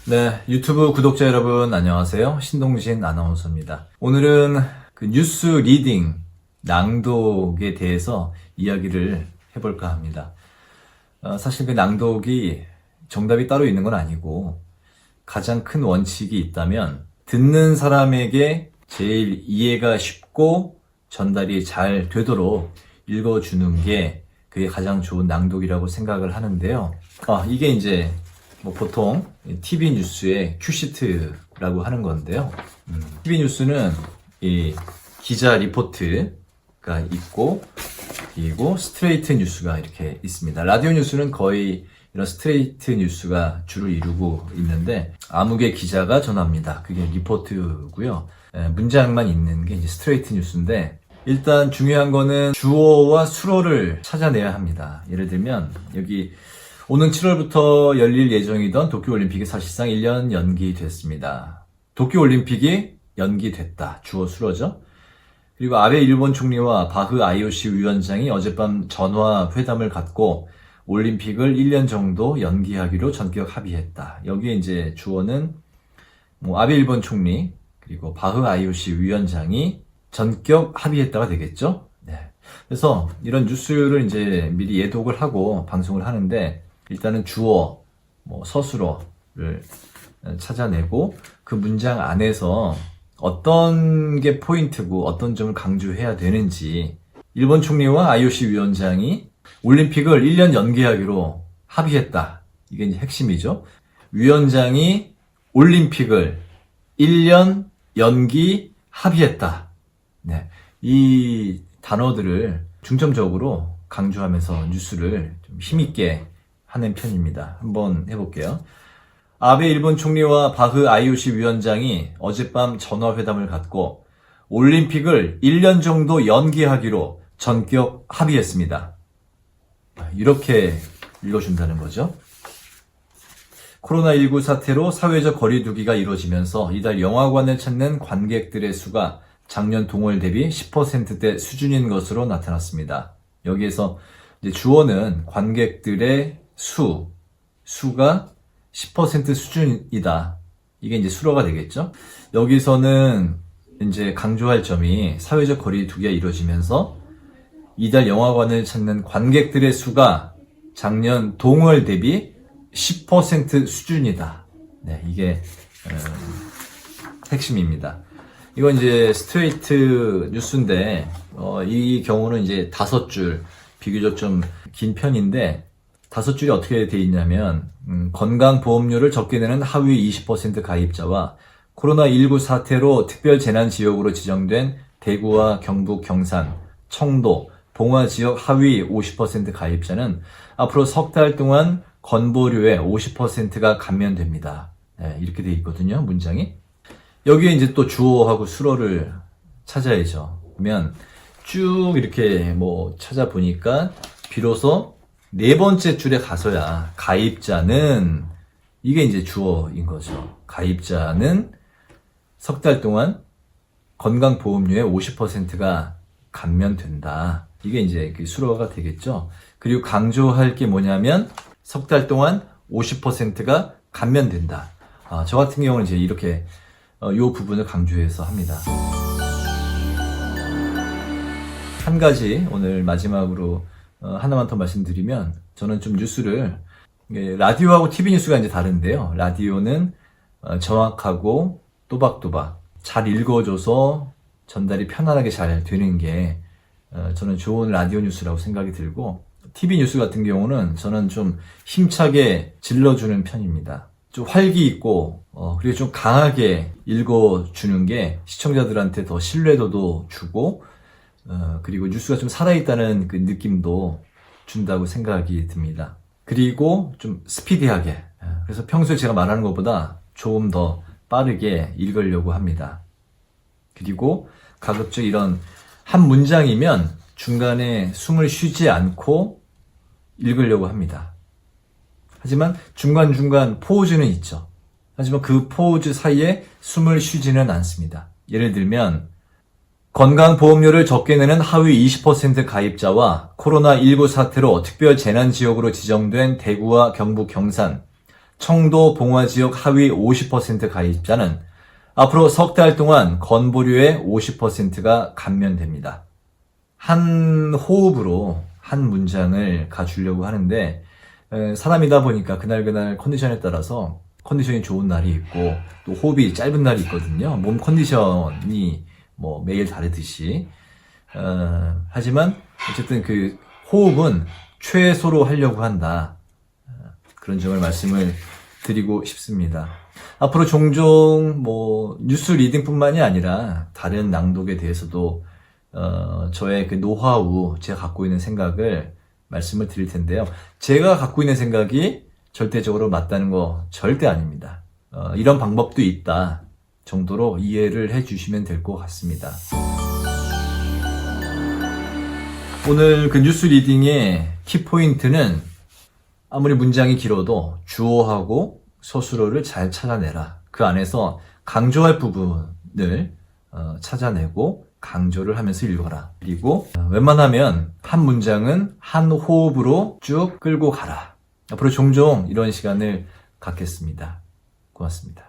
네, 유튜브 구독자 여러분 안녕하세요. 신동진 아나운서입니다. 오늘은 그 뉴스 리딩, 낭독에 대해서 이야기를 해볼까 합니다. 사실 그 낭독이 정답이 따로 있는 건 아니고 가장 큰 원칙이 있다면 듣는 사람에게 제일 이해가 쉽고 전달이 잘 되도록 읽어주는 게 그게 가장 좋은 낭독이라고 생각을 하는데요. 이게 이제 보통 TV 뉴스의 큐시트라고 하는 건데요. TV 뉴스는 이 기자 리포트가 있고 그리고 스트레이트 뉴스가 이렇게 있습니다. 라디오 뉴스는 거의 이런 스트레이트 뉴스가 주를 이루고 있는데 암흑의 기자가 전합니다. 그게 리포트고요. 문장만 있는 게 이제 스트레이트 뉴스인데 일단 중요한 거는 주어와 수어를 찾아내야 합니다. 예를 들면 여기 오는 7월부터 열릴 예정이던 도쿄올림픽이 사실상 1년 연기됐습니다. 도쿄올림픽이 연기됐다. 주어 수어죠. 그리고 아베 일본 총리와 바흐 IOC 위원장이 어젯밤 전화 회담을 갖고 올림픽을 1년 정도 연기하기로 전격 합의했다. 여기에 이제 주어는 아베 일본 총리 그리고 바흐 IOC 위원장이 전격 합의했다가 되겠죠. 네. 그래서 이런 뉴스를 이제 미리 예독을 하고 방송을 하는데 일단은 주어, 서술어를 찾아내고 그 문장 안에서 어떤 게 포인트고 어떤 점을 강조해야 되는지 일본 총리와 IOC 위원장이 올림픽을 1년 연기하기로 합의했다. 이게 이제 핵심이죠. 위원장이 올림픽을 1년 연기 합의했다. 네. 이 단어들을 중점적으로 강조하면서 뉴스를 좀 힘있게 하는 편입니다. 한번 해볼게요. 아베 일본 총리와 바흐 IOC 위원장이 어젯밤 전화회담을 갖고 올림픽을 1년 정도 연기하기로 전격 합의했습니다. 이렇게 읽어준다는 거죠. 코로나19 사태로 사회적 거리두기가 이루어지면서 이달 영화관을 찾는 관객들의 수가 작년 동월 대비 10%대 수준인 것으로 나타났습니다. 여기에서 이제 주어는 관객들의 수가 10% 수준이다. 이게 이제 수로가 되겠죠? 여기서는 이제 강조할 점이 사회적 거리두기가 이루어지면서 이달 영화관을 찾는 관객들의 수가 작년 동월 대비 10% 수준이다. 네, 이게 핵심입니다. 이건 이제 스트레이트 뉴스인데 이 경우는 이제 5줄 비교적 좀 긴 편인데 5줄이 어떻게 돼 있냐면 건강보험료를 적게 내는 하위 20% 가입자와 코로나19 사태로 특별재난지역으로 지정된 대구와 경북, 경산, 청도, 봉화 지역 하위 50% 가입자는 앞으로 석 달 동안 건보료의 50%가 감면됩니다. 네, 이렇게 돼 있거든요, 문장이. 여기에 이제 또 주어하고 수어를 찾아야죠. 그러면 쭉 이렇게 찾아보니까 비로소 네 번째 줄에 가서야 가입자는 이게 이제 주어인 거죠. 가입자는 석 달 동안 건강보험료의 50%가 감면된다. 이게 이제 그 수어가 되겠죠. 그리고 강조할 게 뭐냐면 석 달 동안 50%가 감면된다. 저 같은 경우는 이제 이렇게 요 부분을 강조해서 합니다. 한 가지 오늘 마지막으로 하나만 더 말씀드리면 저는 좀 뉴스를 라디오하고 TV 뉴스가 이제 다른데요. 라디오는 정확하고 또박또박 잘 읽어줘서 전달이 편안하게 잘 되는 게 저는 좋은 라디오 뉴스라고 생각이 들고 TV 뉴스 같은 경우는 저는 좀 힘차게 질러주는 편입니다. 좀 활기 있고 그리고 좀 강하게 읽어주는 게 시청자들한테 더 신뢰도도 주고 그리고 뉴스가 좀 살아있다는 그 느낌도 준다고 생각이 듭니다. 그리고 좀 스피디하게 그래서 평소에 제가 말하는 것보다 조금 더 빠르게 읽으려고 합니다. 그리고 가급적 이런 한 문장이면 중간에 숨을 쉬지 않고 읽으려고 합니다. 하지만 중간중간 포즈는 있죠. 하지만 그 포즈 사이에 숨을 쉬지는 않습니다. 예를 들면 건강보험료를 적게 내는 하위 20% 가입자와 코로나19 사태로 특별재난지역으로 지정된 대구와 경북, 경산, 청도 봉화지역 하위 50% 가입자는 앞으로 석 달 동안 건보료의 50%가 감면됩니다. 한 호흡으로 한 문장을 가주려고 하는데 사람이다 보니까 그날 컨디션에 따라서 컨디션이 좋은 날이 있고 또 호흡이 짧은 날이 있거든요. 몸 컨디션이 뭐 매일 다르듯이 하지만 어쨌든 그 호흡은 최소로 하려고 한다. 그런 점을 말씀을 드리고 싶습니다. 앞으로 종종 뭐 뉴스 리딩뿐만이 아니라 다른 낭독에 대해서도 저의 그 노하우, 제가 갖고 있는 생각을 말씀을 드릴 텐데요. 제가 갖고 있는 생각이 절대적으로 맞다는 거 절대 아닙니다. 이런 방법도 있다 정도로 이해를 해주시면 될 것 같습니다. 오늘 그 뉴스 리딩의 키포인트는 아무리 문장이 길어도 주어하고 서술어를 잘 찾아내라. 그 안에서 강조할 부분을 찾아내고 강조를 하면서 읽어라. 그리고 웬만하면 한 문장은 한 호흡으로 쭉 끌고 가라. 앞으로 종종 이런 시간을 갖겠습니다. 고맙습니다.